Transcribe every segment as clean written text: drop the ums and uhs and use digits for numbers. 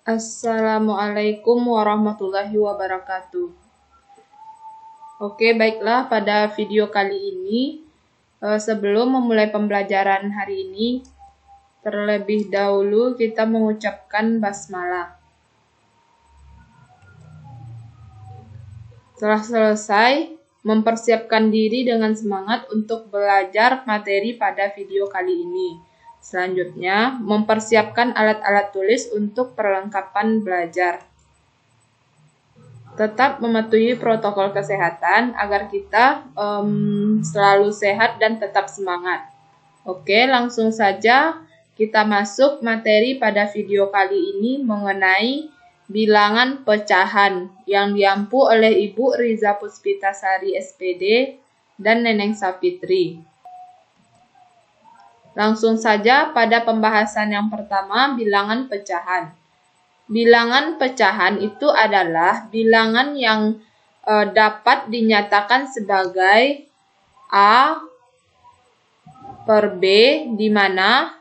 Assalamualaikum warahmatullahi wabarakatuh. Oke, baiklah, pada video kali ini, sebelum memulai pembelajaran hari ini, terlebih dahulu kita mengucapkan basmalah. Setelah selesai, mempersiapkan diri dengan semangat untuk belajar materi pada video kali ini. Selanjutnya, mempersiapkan alat-alat tulis untuk perlengkapan belajar. Tetap mematuhi protokol kesehatan agar kita selalu sehat dan tetap semangat. Oke, langsung saja kita masuk materi pada video kali ini mengenai bilangan pecahan yang diampu oleh Ibu Riza Puspitasari SPD dan Neneng Sapitri. Langsung saja pada pembahasan yang pertama, bilangan pecahan. Bilangan pecahan itu adalah bilangan yang dapat dinyatakan sebagai A per B, di mana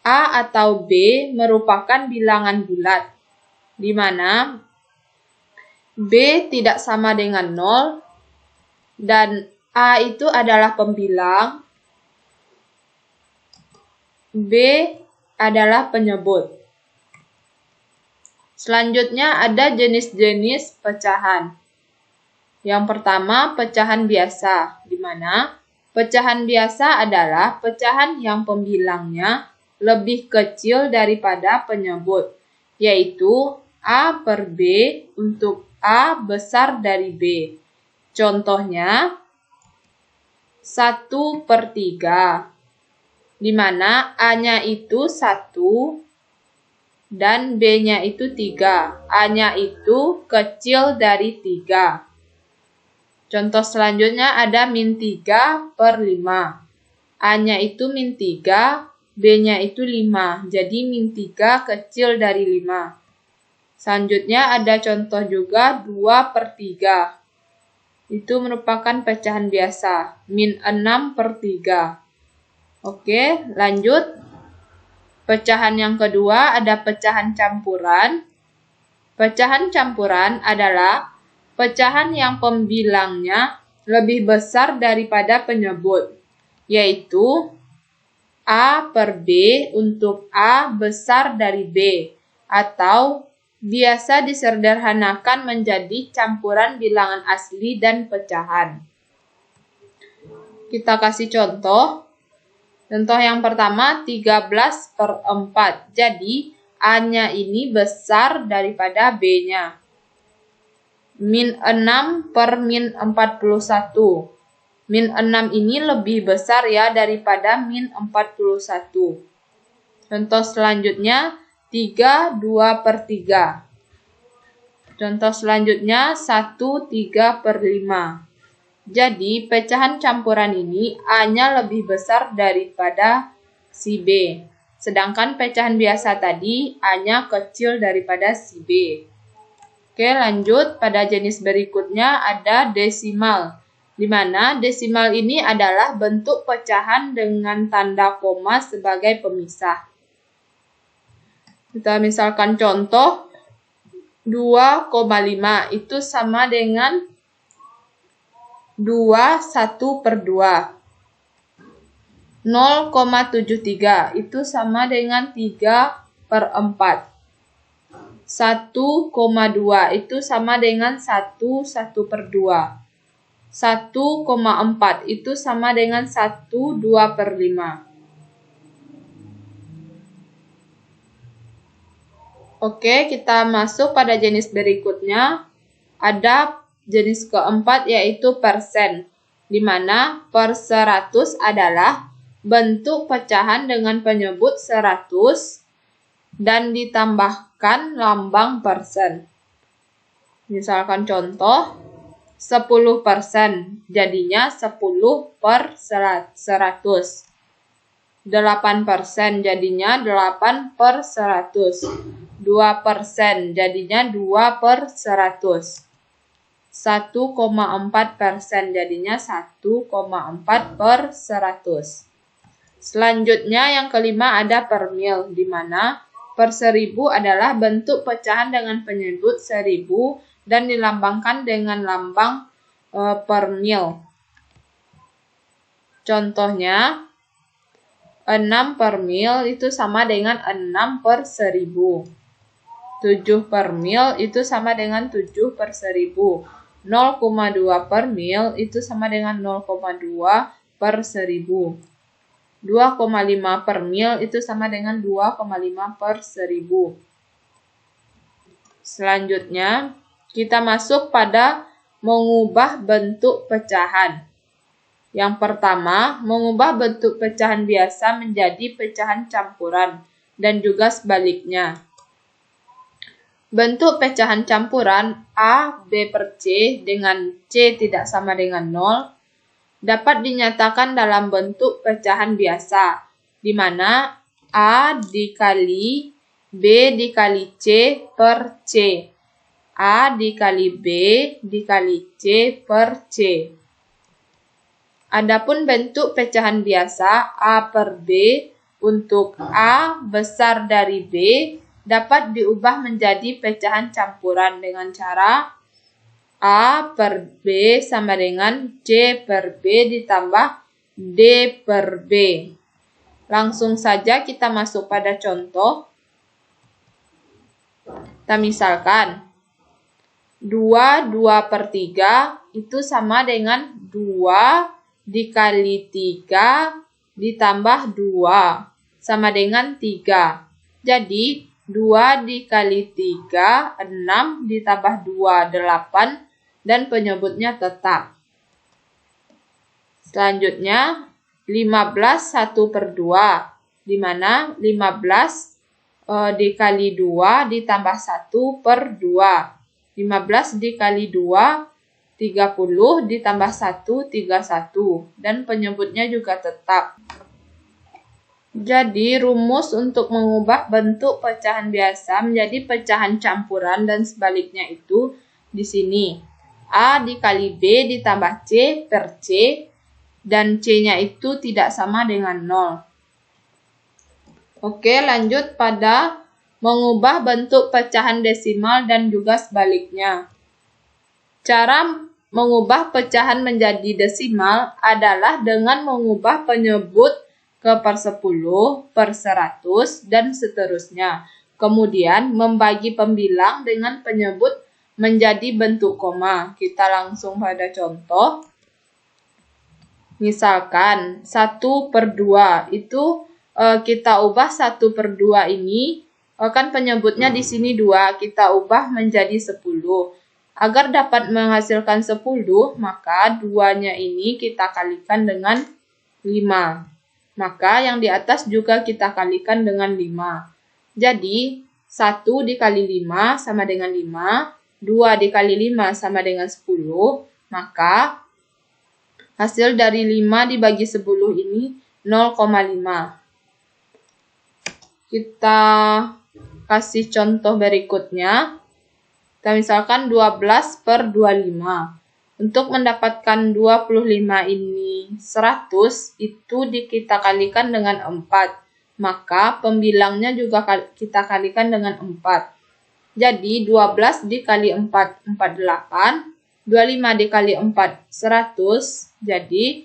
A atau B merupakan bilangan bulat, di mana B tidak sama dengan 0 dan A itu adalah pembilang, B adalah penyebut. Selanjutnya ada jenis-jenis pecahan. Yang pertama, pecahan biasa, di mana pecahan biasa adalah pecahan yang pembilangnya lebih kecil daripada penyebut, yaitu A per B untuk A besar dari B. Contohnya, 1 per 3. Di mana A-nya itu 1 dan B-nya itu 3. A-nya itu kecil dari 3. Contoh selanjutnya ada min 3 per 5. A-nya itu min 3, B-nya itu 5. Jadi min 3 kecil dari 5. Selanjutnya ada contoh juga 2 per 3. Itu merupakan pecahan biasa, min 6 per 3. Oke, lanjut. Pecahan yang kedua ada pecahan campuran. Pecahan campuran adalah pecahan yang pembilangnya lebih besar daripada penyebut, yaitu A per B untuk A besar dari B, atau biasa disederhanakan menjadi campuran bilangan asli dan pecahan. Kita kasih contoh. Contoh yang pertama, 13 per 4. Jadi, A-nya ini besar daripada B-nya. Min 6 per min 41. Min 6 ini lebih besar ya daripada min 41. Contoh selanjutnya, 2 per 3. Contoh selanjutnya, 3 per 5. Jadi, pecahan campuran ini A-nya lebih besar daripada si B. Sedangkan pecahan biasa tadi A-nya kecil daripada si B. Oke, lanjut pada jenis berikutnya ada desimal. Di mana desimal ini adalah bentuk pecahan dengan tanda koma sebagai pemisah. Kita misalkan contoh 2,5 itu sama dengan 1 per 2. 0,73 itu sama dengan 3 per 4. 1,2 itu sama dengan 1 per 2. 1,4 itu sama dengan 2 per 5. Oke, kita masuk pada jenis berikutnya. Ada jenis keempat yaitu persen, di mana per 100 adalah bentuk pecahan dengan penyebut 100 dan ditambahkan lambang persen. Misalkan contoh 10%, jadinya 10 per 100. 8% jadinya 8 per 100. 2% jadinya 2 per 100. 1,4% jadinya 1,4 per 100. Selanjutnya yang kelima ada per mil, di mana per 1000 adalah bentuk pecahan dengan penyebut 1000 dan dilambangkan dengan lambang per mil. Contohnya, 6 per mil itu sama dengan 6 per 1000. 7 per mil itu sama dengan 7 per 1000. 0,2 per mil itu sama dengan 0,2 per 1000. 2,5 per mil itu sama dengan 2,5 per 1000. Selanjutnya, kita masuk pada mengubah bentuk pecahan. Yang pertama, mengubah bentuk pecahan biasa menjadi pecahan campuran, dan juga sebaliknya. Bentuk pecahan campuran A, B per C dengan C tidak sama dengan 0 dapat dinyatakan dalam bentuk pecahan biasa, di mana A dikali B dikali C per C. A dikali B dikali C per C. Adapun bentuk pecahan biasa A per B untuk A besar dari B dapat diubah menjadi pecahan campuran dengan cara A per B sama dengan C per B ditambah D per B. Langsung saja kita masuk pada contoh. Kita misalkan 2 per 3 itu sama dengan 2 dikali 3 ditambah 2 sama dengan 3. Jadi 2 dikali 3, 6 ditambah 2, 8 dan penyebutnya tetap. Selanjutnya 15 1 per 2, di mana 15 dikali 2 ditambah 1 per 2. 15 dikali 2, 30 ditambah 1, 31. Dan penyebutnya juga tetap. Jadi, rumus untuk mengubah bentuk pecahan biasa menjadi pecahan campuran dan sebaliknya itu di sini. A dikali B ditambah C per C, dan C-nya itu tidak sama dengan 0. Oke, lanjut pada mengubah bentuk pecahan desimal dan juga sebaliknya. Cara mengubah pecahan menjadi desimal adalah dengan mengubah penyebut ke per 10, per 100, dan seterusnya. Kemudian membagi pembilang dengan penyebut menjadi bentuk koma. Kita langsung pada contoh. Misalkan 1 per 2 itu kita ubah 1 per 2 ini, kan penyebutnya di sini 2, kita ubah menjadi 10. Agar dapat menghasilkan 10, maka 2-nya ini kita kalikan dengan 5. Maka yang di atas juga kita kalikan dengan 5. Jadi, 1 dikali 5 sama dengan 5, 2 dikali 5 sama dengan 10, maka hasil dari 5 dibagi 10 ini 0,5. Kita kasih contoh berikutnya. Kita misalkan 12 per 25. Untuk mendapatkan 25 ini 100, itu kita kalikan dengan 4. Maka pembilangnya juga kita kalikan dengan 4. Jadi 12 dikali 4, 48. 25 dikali 4, 100. Jadi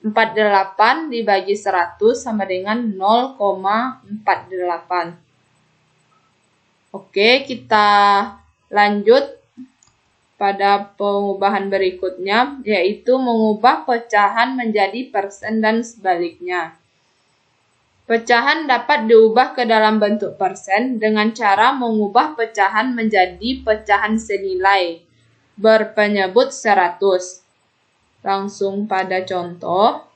48 dibagi 100 sama dengan 0,48. Oke, kita lanjut pada pengubahan berikutnya, yaitu mengubah pecahan menjadi persen dan sebaliknya. Pecahan dapat diubah ke dalam bentuk persen dengan cara mengubah pecahan menjadi pecahan senilai berpenyebut 100. Langsung pada contoh.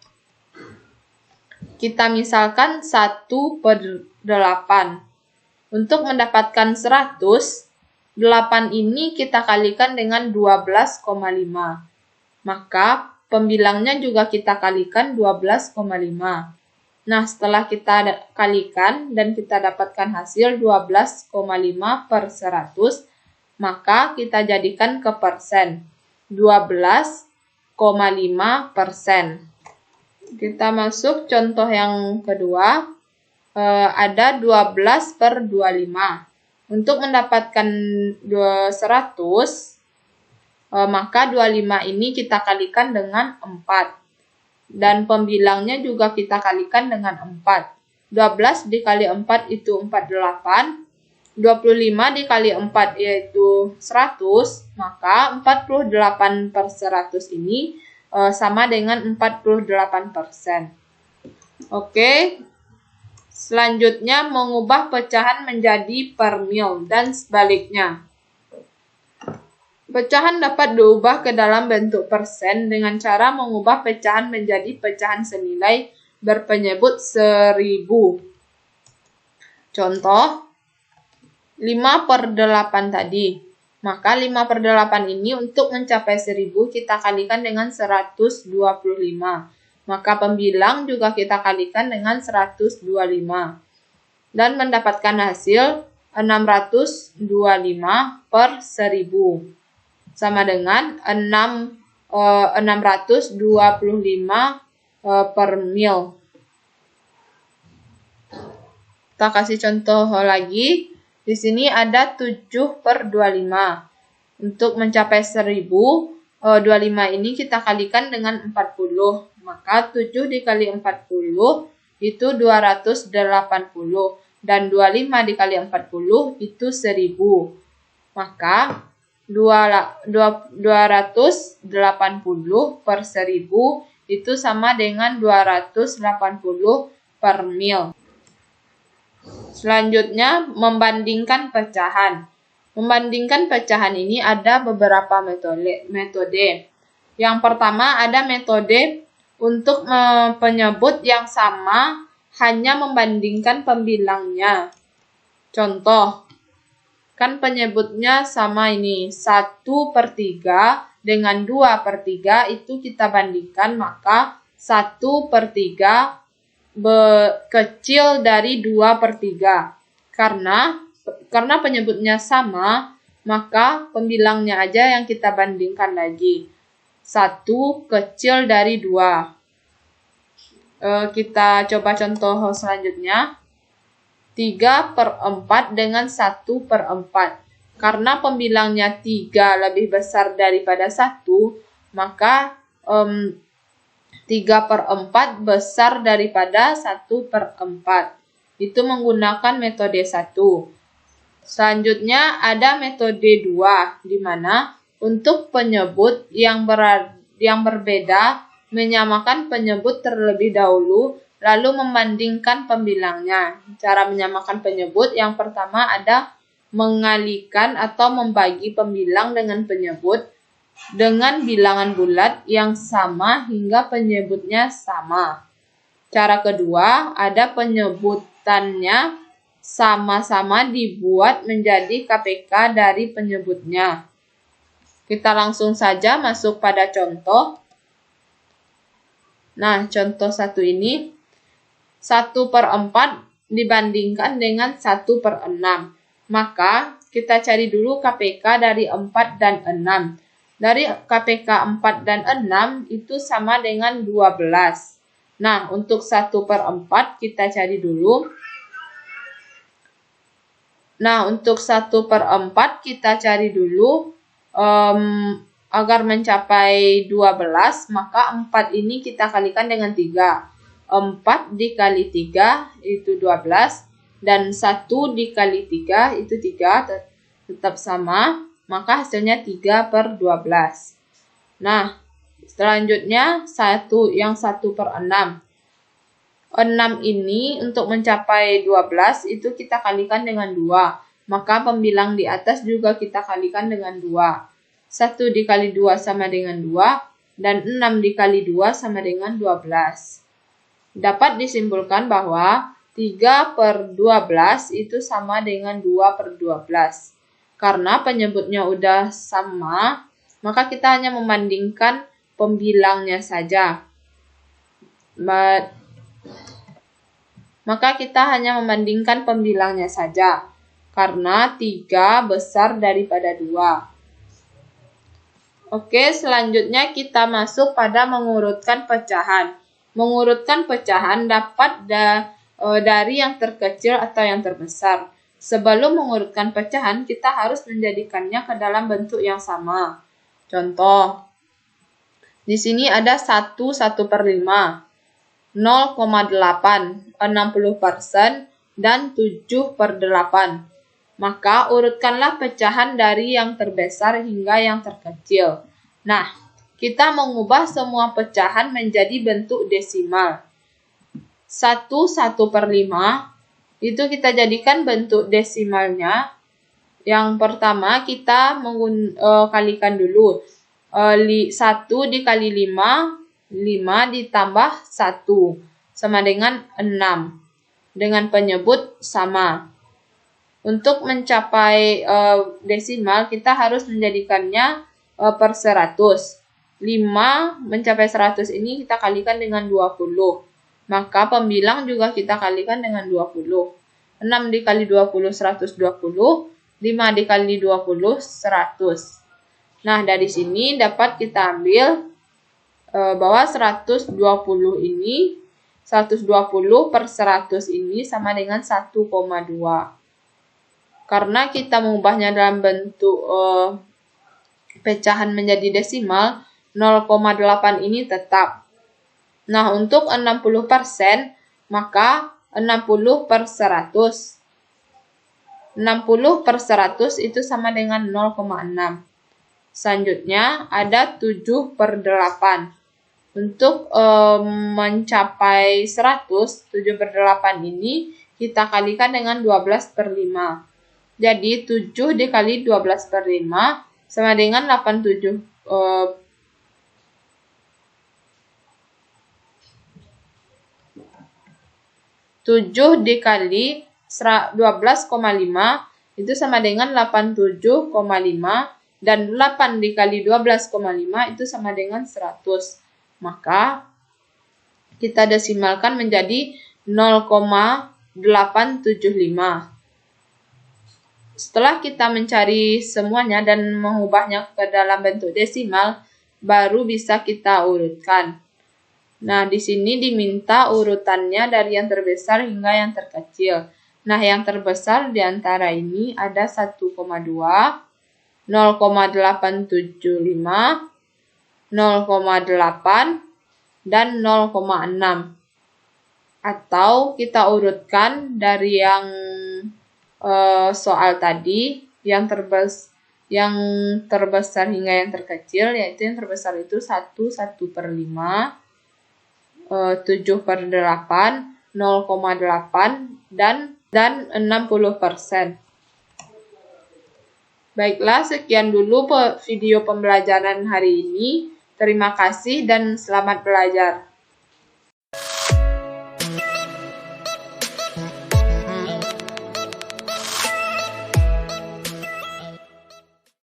Kita misalkan 1 per 8. Untuk mendapatkan 100, 8 ini kita kalikan dengan 12,5. Maka pembilangnya juga kita kalikan 12,5. Nah, setelah kita kalikan dan kita dapatkan hasil 12,5 per 100, maka kita jadikan ke persen. 12,5%. Kita masuk contoh yang kedua. ada 12 per 25. Untuk mendapatkan 100, maka 25 ini kita kalikan dengan 4. Dan pembilangnya juga kita kalikan dengan 4. 12 dikali 4 itu 48. 25 dikali 4 yaitu 100, maka 48 per 100 ini sama dengan 48%. Oke, selanjutnya mengubah pecahan menjadi per mil dan sebaliknya. Pecahan dapat diubah ke dalam bentuk persen dengan cara mengubah pecahan menjadi pecahan senilai berpenyebut 1000. Contoh, 5 per 8 tadi. Maka 5 per 8 ini untuk mencapai 1000 kita kalikan dengan 125. Maka pembilang juga kita kalikan dengan 125. Dan mendapatkan hasil 625 per 1000. Sama dengan 625 per mil. Kita kasih contoh lagi. Di sini ada 7 per 25. Untuk mencapai 1000, 25 ini kita kalikan dengan 40. Maka 7 dikali 40 itu 280. Dan 25 dikali 40 itu 1000. Maka 280 per 1000 itu sama dengan 280 per mil. Selanjutnya, membandingkan pecahan. Membandingkan pecahan ini ada beberapa metode. Yang pertama ada metode untuk penyebut yang sama hanya membandingkan pembilangnya. Contoh, kan penyebutnya sama ini, 1 per 3 dengan 2 per 3 itu kita bandingkan, maka 1 per 3 kecil dari 2 per 3. Karena penyebutnya sama, maka pembilangnya aja yang kita bandingkan lagi. 1 kecil dari 2. Kita coba contoh selanjutnya. 3 per 4 dengan 1 per 4. Karena pembilangnya 3 lebih besar daripada 1, maka 3 per 4 besar daripada 1 per 4. Itu menggunakan metode 1. Selanjutnya ada metode 2, di mana untuk penyebut yang berbeda menyamakan penyebut terlebih dahulu, lalu membandingkan pembilangnya. Cara menyamakan penyebut yang pertama ada mengalikan atau membagi pembilang dengan penyebut dengan bilangan bulat yang sama hingga penyebutnya sama. Cara kedua, ada penyebutannya sama-sama dibuat menjadi KPK dari penyebutnya. Kita langsung saja masuk pada contoh. Nah, contoh 1 ini, 1 per 4 dibandingkan dengan 1 per 6. Maka, kita cari dulu KPK dari 4 dan 6. Dari KPK 4 dan 6 itu sama dengan 12. Nah, untuk 1 per 4 kita cari dulu. Nah, untuk 1 per 4 kita cari dulu agar mencapai 12, maka 4 ini kita kalikan dengan 3. 4 dikali 3 itu 12, dan 1 dikali 3 itu 3, tetap sama. Maka hasilnya 3 per 12. Nah, selanjutnya 1 per 6. 6 ini untuk mencapai 12 itu kita kalikan dengan 2. Maka pembilang di atas juga kita kalikan dengan 2. 1 dikali 2 sama dengan 2. Dan 6 dikali 2 sama dengan 12. Dapat disimpulkan bahwa 3 per 12 itu sama dengan 2 per 12. Karena penyebutnya udah sama, maka kita hanya membandingkan pembilangnya saja. Maka kita hanya membandingkan pembilangnya saja, karena 3 besar daripada 2. Oke, selanjutnya kita masuk pada mengurutkan pecahan. Mengurutkan pecahan dapat dari yang terkecil atau yang terbesar. Sebelum mengurutkan pecahan, kita harus menjadikannya ke dalam bentuk yang sama. Contoh, di sini ada 1/5, 0,8, 60%, dan 7/8. Maka urutkanlah pecahan dari yang terbesar hingga yang terkecil. Nah, kita mengubah semua pecahan menjadi bentuk desimal. 1/5 itu kita jadikan bentuk desimalnya. Yang pertama kita kalikan dulu. 1 dikali 5, 5 ditambah 1 sama dengan 6. Dengan penyebut sama. Untuk mencapai desimal, kita harus menjadikannya per 100. 5 mencapai 100 ini kita kalikan dengan 20. Maka pembilang juga kita kalikan dengan 20. 6 dikali 20, 120. 5 dikali 20, 100. Nah, dari sini dapat kita ambil bahwa 120 ini, 120 per 100 ini sama dengan 1,2. Karena kita mengubahnya dalam bentuk pecahan menjadi desimal, 0,8 ini tetap. Nah, untuk 60%, maka 60 per 100. 60 per 100 itu sama dengan 0,6. Selanjutnya, ada 7/8. Untuk mencapai 100, 7/8 ini kita kalikan dengan 12/5. Jadi, 7 dikali 12/5 sama dengan 87. 7 dikali 12,5 itu sama dengan 87,5. Dan 8 dikali 12,5 itu sama dengan 100. Maka kita desimalkan menjadi 0,875. Setelah kita mencari semuanya dan mengubahnya ke dalam bentuk desimal, baru bisa kita urutkan. Nah, di sini diminta urutannya dari yang terbesar hingga yang terkecil. Nah, yang terbesar di antara ini ada 1,2, 0,875, 0,8, dan 0,6. Atau kita urutkan dari yang soal tadi, yang terbesar hingga yang terkecil, yaitu yang terbesar itu 1/5, 7/8, 0,8, dan 60%. Baiklah, sekian dulu video pembelajaran hari ini. Terima kasih dan selamat belajar.